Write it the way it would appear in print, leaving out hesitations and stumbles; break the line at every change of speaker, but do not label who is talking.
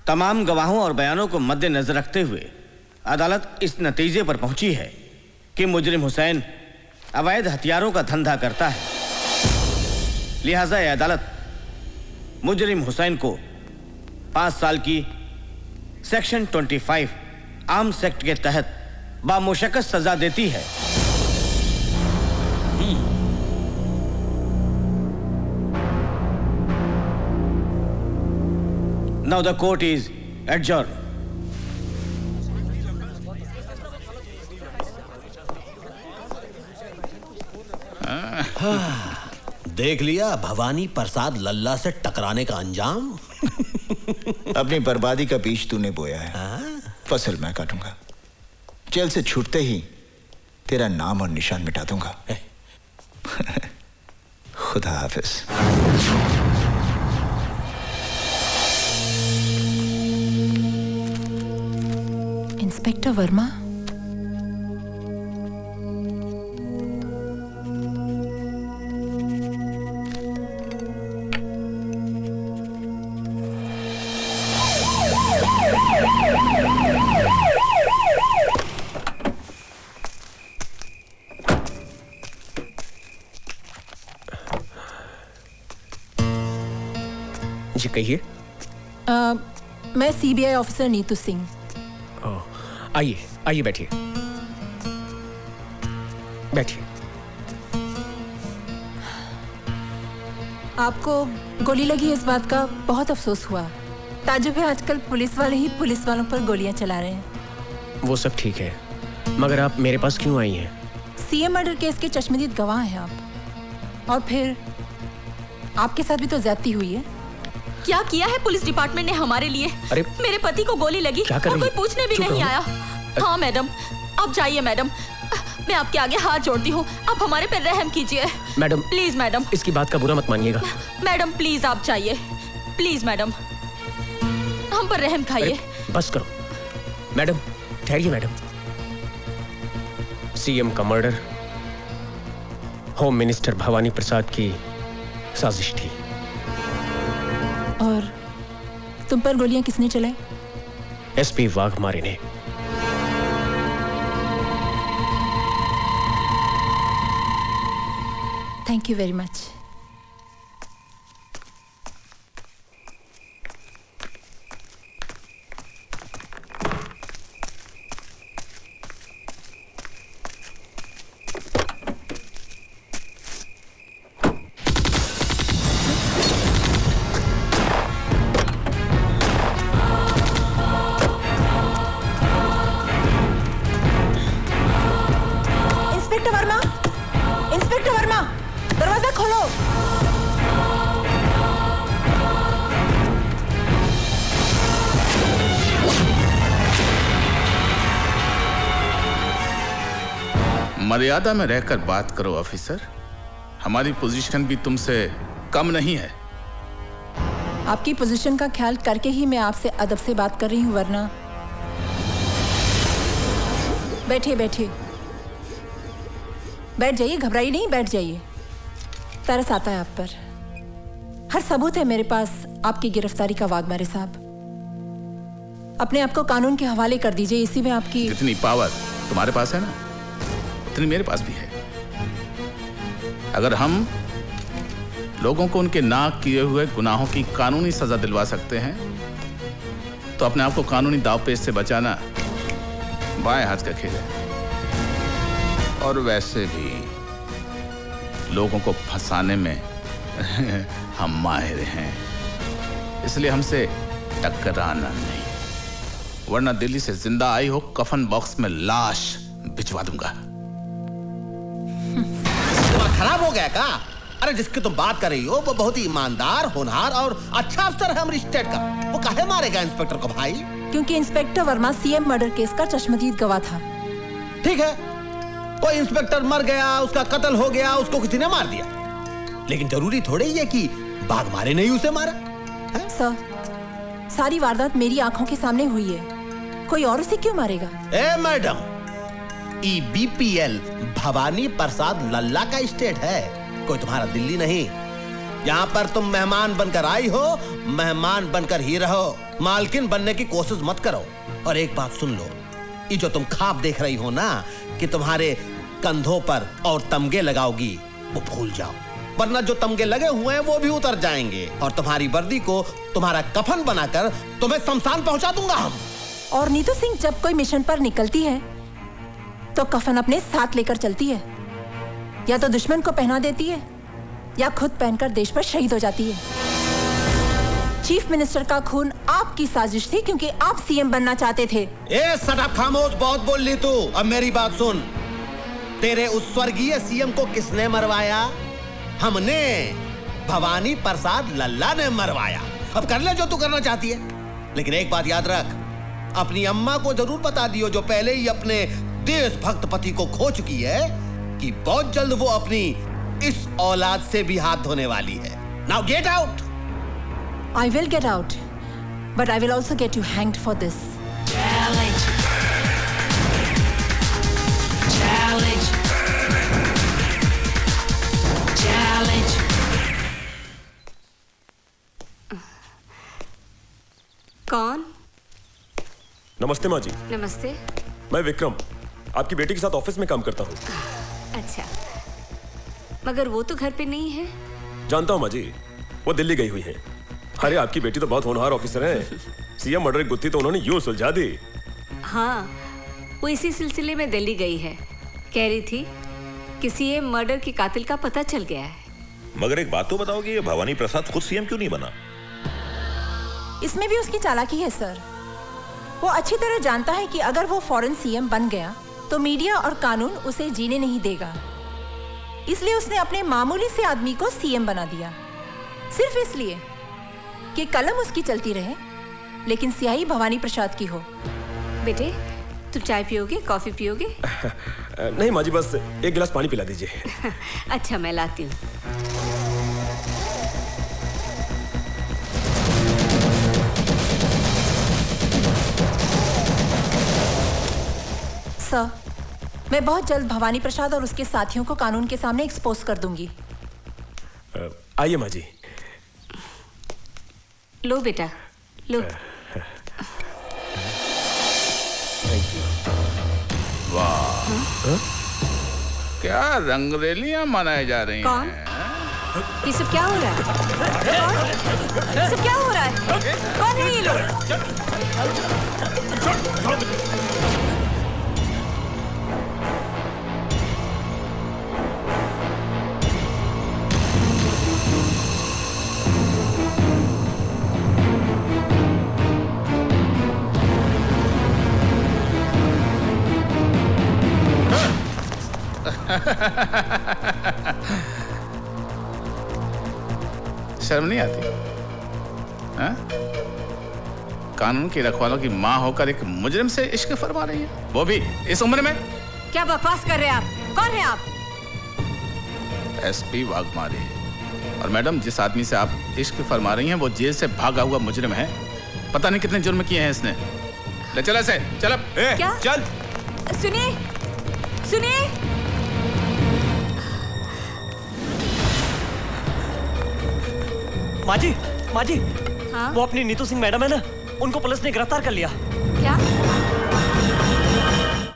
तमाम गवाहों और बयानों को मद्देनजर रखते हुए अदालत इस नतीजे पर पहुंची है कि मुजरिम हुसैन अवैध हथियारों का धंधा करता है। लिहाजा यह अदालत मुजरिम हुसैन को 5 साल की सेक्शन 25 आर्म्स एक्ट के तहत बामुशक्कत सजा देती है। Now the court is adjourned.
देख लिया भवानी प्रसाद लल्ला से टकराने का अंजाम।
अपनी बर्बादी का बीज तूने बोया है, फसल मैं काटूंगा। जेल से छूटते ही तेरा नाम और निशान मिटा दूंगा। खुदा हाफिज।
इंस्पेक्टर वर्मा,
जी कहिए।
मैं सीबीआई ऑफिसर नीतू सिंह।
आइए आइए, बैठिए बैठिए।
आपको गोली लगी इस बात का बहुत अफसोस हुआ। ताजुब है, आजकल पुलिस वाले ही पुलिस वालों पर गोलियां चला रहे हैं।
वो सब ठीक है, मगर आप मेरे पास क्यों आई हैं?
सीएम मर्डर केस के चश्मदीद गवाह हैं आप, और फिर आपके साथ भी तो ज्यादती हुई है।
क्या किया है पुलिस डिपार्टमेंट ने हमारे लिए?
अरे
मेरे पति को गोली लगी और कोई पूछने भी नहीं आया। हाँ मैडम, आप जाइए मैडम, मैं आपके आगे हाथ जोड़ती हूँ, आप हमारे पे रहम कीजिए
मैडम।
प्लीज मैडम,
इसकी बात का बुरा मत मानिएगा।
मैडम प्लीज आप जाइए, प्लीज मैडम, हम पर रहम खाइए।
बस करो मैडम, ठहरिए मैडम। सीएम का मर्डर होम मिनिस्टर भवानी प्रसाद की साजिश थी।
और तुम पर गोलियां किसने चलाई?
एसपी वाघमारे ने।
Thank you very much. Inspector Verma, दरवाजा खोलो।
मर्यादा में रहकर बात करो ऑफिसर, हमारी पोजीशन भी तुमसे कम नहीं है।
आपकी पोजीशन का ख्याल करके ही मैं आपसे अदब से बात कर रही हूँ, वरना। बैठिए बैठिए, बैठ जाइए, घबराइए नहीं, बैठ जाइए। तरस आता है आप पर। हर सबूत है मेरे पास आपकी गिरफ्तारी का, वाघमारे साहब। अपने आप को कानून के हवाले कर दीजिए, इसी में आपकी
इतनी पावर तुम्हारे पास है ना, उतनी मेरे पास भी है। अगर हम लोगों को उनके नाक किए हुए गुनाहों की कानूनी सजा दिलवा सकते हैं, तो अपने आप को कानूनी दांवपेच से बचाना बाएं हाथ का खेल है। और वैसे भी लोगों को फंसाने में हम माहिर हैं, इसलिए हमसे टकराना नहीं, वरना दिल्ली से जिंदा आई हो कफन बॉक्स में लाश भिजवा दूंगा।
खराब हो गया का? अरे जिसकी तुम बात कर रही हो वो बहुत ही ईमानदार, होनहार और अच्छा अफसर है हमारी स्टेट का। वो काहे मारेगा इंस्पेक्टर को भाई?
क्योंकि inspector Verma CM murder case का चश्मदीद गवाह था।
ठीक है, कोई इंस्पेक्टर मर गया, उसका कत्ल हो गया, उसको किसी ने मार दिया, लेकिन जरूरी थोड़ी है कि वाघमारे ने ही उसे मारा।
सर, सारी वारदात मेरी आंखों के सामने हुई है, कोई और उसे क्यों मारेगा?
ए मैडम, EBPL भवानी प्रसाद लल्ला का स्टेट है, कोई तुम्हारा दिल्ली नहीं। यहाँ पर तुम मेहमान बनकर आई हो, मेहमान बनकर ही रहो। मालकिन बनने की कोशिश मत करो। और एक बात सुन लो, ये जो तुम ख्वाब देख रही हो ना कि तुम्हारे कंधों पर और तमगे लगाओगी, वो भूल जाओ, वरना जो तमगे लगे हुए हैं वो भी उतर जाएंगे और तुम्हारी वर्दी को तुम्हारा कफन बनाकर तुम्हें शमशान पहुंचा दूंगा हम।
और नीतू सिंह जब कोई मिशन पर निकलती है तो कफन अपने साथ लेकर चलती है, या तो दुश्मन को पहना देती है या खुद पहनकर देश पर शहीद हो जाती है। चीफ मिनिस्टर का खून आपकी साजिश थी क्योंकि आप सीएम बनना चाहते थे।
ए सटा खामोश, बहुत बोल ली तू। अब मेरी बात सुन, तेरे उस स्वर्गीय सीएम को किसने मरवाया? हमने, भवानी प्रसाद लल्ला ने मरवाया। अब कर ले जो तू करना चाहती है, लेकिन एक बात याद रख, अपनी अम्मा को जरूर बता दियो जो पहले ही अपने देशभक्त पति को खो चुकी है कि बहुत जल्द वो अपनी इस औलाद से भी हाथ धोने वाली है। Now get out.
I will get out, but I will also get you hanged for this.
Challenge. Challenge. Challenge.
कौन?
नमस्ते माँ जी।
नमस्ते।
मैं विक्रम, आपकी बेटी के साथ ऑफिस में काम करता हूँ।
अच्छा, मगर वो तो घर पे नहीं है।
जानता हूँ माँ जी, वो दिल्ली गई हुई है। अरे आपकी बेटी तो बहुत होनहार ऑफिसर है। सीएम मर्डर की गुत्थी तो उन्होंने यूं सुलझा दी।
हाँ, वो इसी सिलसिले में दिल्ली गई है। कह रही थी कि सीएम मर्डर की कातिल का पता चल गया है।
मगर एक बात तो बताओ कि ये भवानी प्रसाद खुद सीएम क्यों नहीं बना?
इसमें भी उसकी चालाकी है सर। वो अच्छी तरह जानता है कि अगर वो फौरन सीएम बन गया तो मीडिया और कानून उसे जीने नहीं देगा, इसलिए उसने अपने मामूली से आदमी को सीएम बना दिया, सिर्फ इसलिए कि कलम उसकी चलती रहे लेकिन स्याही भवानी प्रसाद की हो।
बेटे, तुम चाय पियोगे, कॉफी पियोगे?
नहीं माँ जी, बस एक गिलास पानी पिला दीजिए।
अच्छा, मैं लाती हूँ।
सर, मैं बहुत जल्द भवानी प्रसाद और उसके साथियों को कानून के सामने एक्सपोज कर दूंगी।
आइए माँ जी।
लो बेटा, लो।
वाह, क्या रंगरेलियां मनाई जा रही
कौन?
हैं?
ये सब क्या हो रहा है? कौन? ये सब क्या हो रहा है? कौन है ये लोग?
शर्म नहीं आती? हाँ? कानून की रखवालों की माँ होकर एक मुजरिम से इश्क फरमा रही है, वो भी इस उम्र में।
क्या बकवास कर रहे हैं आप? कौन है आप?
एसपी वाघमारे। और मैडम, जिस आदमी से आप इश्क फरमा रही हैं वो जेल से भागा हुआ मुजरिम है। पता नहीं कितने जुर्म किए हैं इसने। ले चल ऐसे, चल अब।
क्या?
चल।
सुनिए, सुनिए।
माँ जी,
हाँ?
वो अपनी नीतू सिंह मैडम है ना, उनको पुलिस ने गिरफ्तार कर लिया।